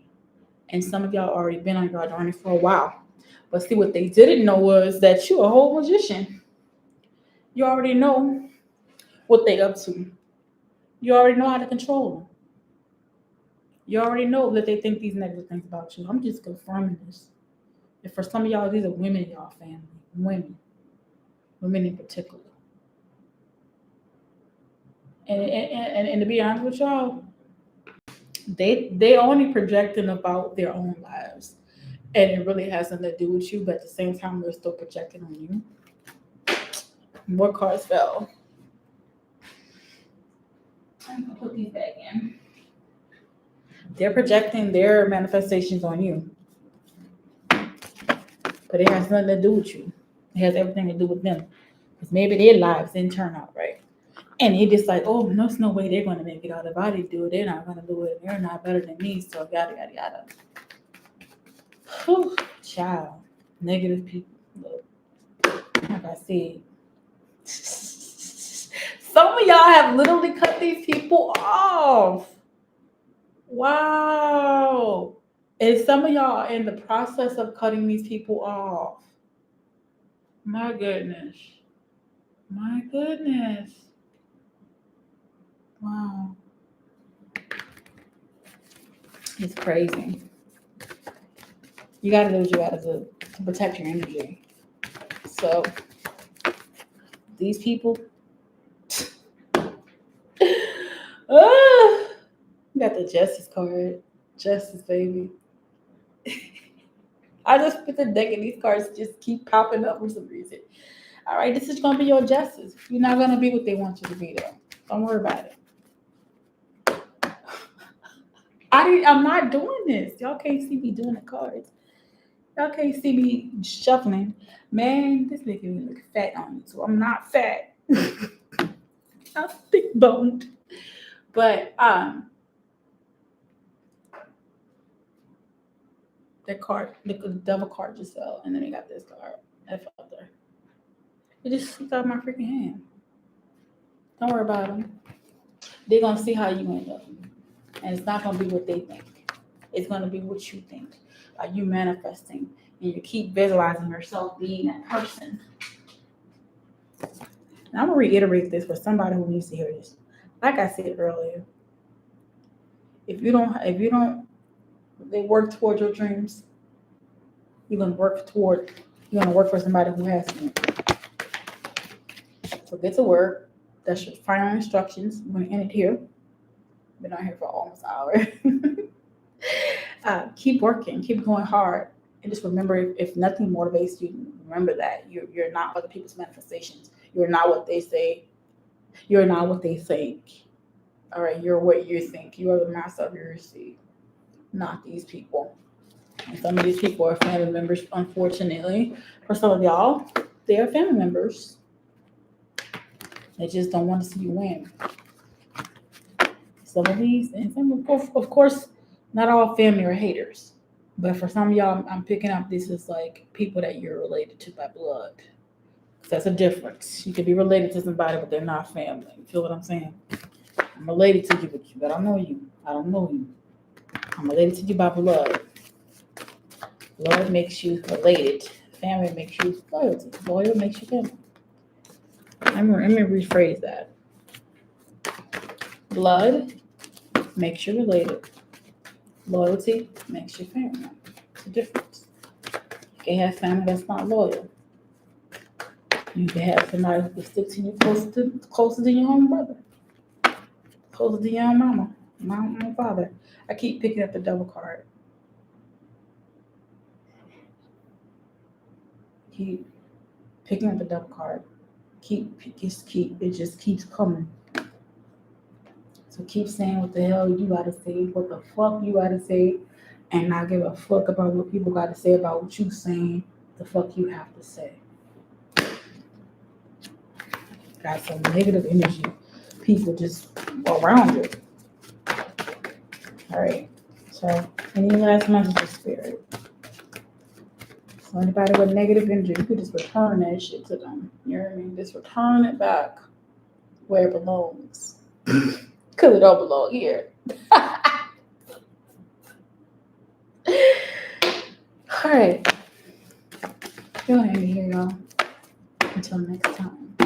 And some of y'all already been on your journey for a while. But see, what they didn't know was that you a whole magician. You already know what they up to. You already know how to control them. You already know that they think these negative things about you. I'm just confirming this. And for some of y'all, these are women in y'all family. Women in particular. And to be honest with y'all, they only projecting about their own lives. And it really has nothing to do with you, but at the same time, they're still projecting on you. More cards fell. I'm gonna put these back in. They're projecting their manifestations on you. But it has nothing to do with you. It has everything to do with them. Because maybe their lives didn't turn out right. And they just like, oh, no, there's no way they're going to make it out. If I didn't do it, they're not going to do it. They're not better than me. So yada, yada, yada. Whew, child. Negative people. Look, like I said. Some of y'all have literally cut these people off. Wow. And some of y'all are in the process of cutting these people off. My goodness. My goodness. Wow. It's crazy. You got to do what you got to do to protect your energy. So, these people. Got the justice card. Justice, baby. I just put the deck and these cards just keep popping up for some reason. All right, this is going to be your justice. You're not going to be what they want you to be, though. Don't worry about it. I'm not doing this. Y'all can't see me doing the cards. Y'all can't see me shuffling. Man, this making me look fat on me, so I'm not fat. I'm thick boned. But the card, the devil card just fell, and then we got this card. That fell there. It just slipped out of my freaking hand. Don't worry about them. They're gonna see how you end up, and it's not gonna be what they think. It's gonna be what you think. Are you manifesting, and you keep visualizing yourself being that person. And I'm gonna reiterate this for somebody who needs to hear this. Like I said earlier, if you don't, they work toward your dreams. You're gonna work for somebody who has them. So get to work. That's your final instructions. I'm gonna end it here. Been on here for almost an hour. Keep working, keep going hard, and just remember, if nothing motivates you, remember that you're not other people's manifestations. You're not what they say. You're not what they think. All right, you're what you think. You are the master of your receipt, not these people. And some of these people are family members, unfortunately. For some of y'all, they are family members. They just don't want to see you win. Some of these, and some of course, not all family are haters. But for some of y'all, I'm picking up this is like people that you're related to by blood. That's a difference. You could be related to somebody, but they're not family. You feel what I'm saying? I'm related to you, but I don't know you. I don't know you. I'm related to you by blood. Blood makes you related. Family makes you loyalty. Loyal makes you family. Let me rephrase that. Blood makes you related. Loyalty makes you family. It's a difference. You can have family that's not loyal. You can have somebody who sticks to you closer than your own brother, closer to your own mama, my own father. I keep picking up the double card. Keep picking up the double card. It just keeps coming. So keep saying what the hell you gotta say, what the fuck you gotta say, and not give a fuck about what people gotta say about what you saying, the fuck you have to say. Got some negative energy. People just around you. All right. So, any last messages, Spirit? So, anybody with negative energy, you could just return that shit to them. You know what I mean? Just return it back where it belongs. Because it don't belong here. All right. Go ahead and hear y'all. Until next time.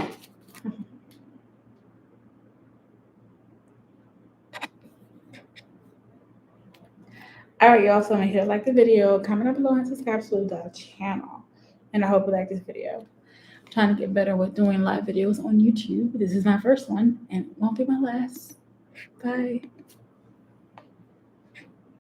All right, y'all. So make sure to like the video, comment down below, and subscribe to the channel. And I hope you like this video. I'm trying to get better with doing live videos on YouTube. This is my first one, and it won't be my last. Bye.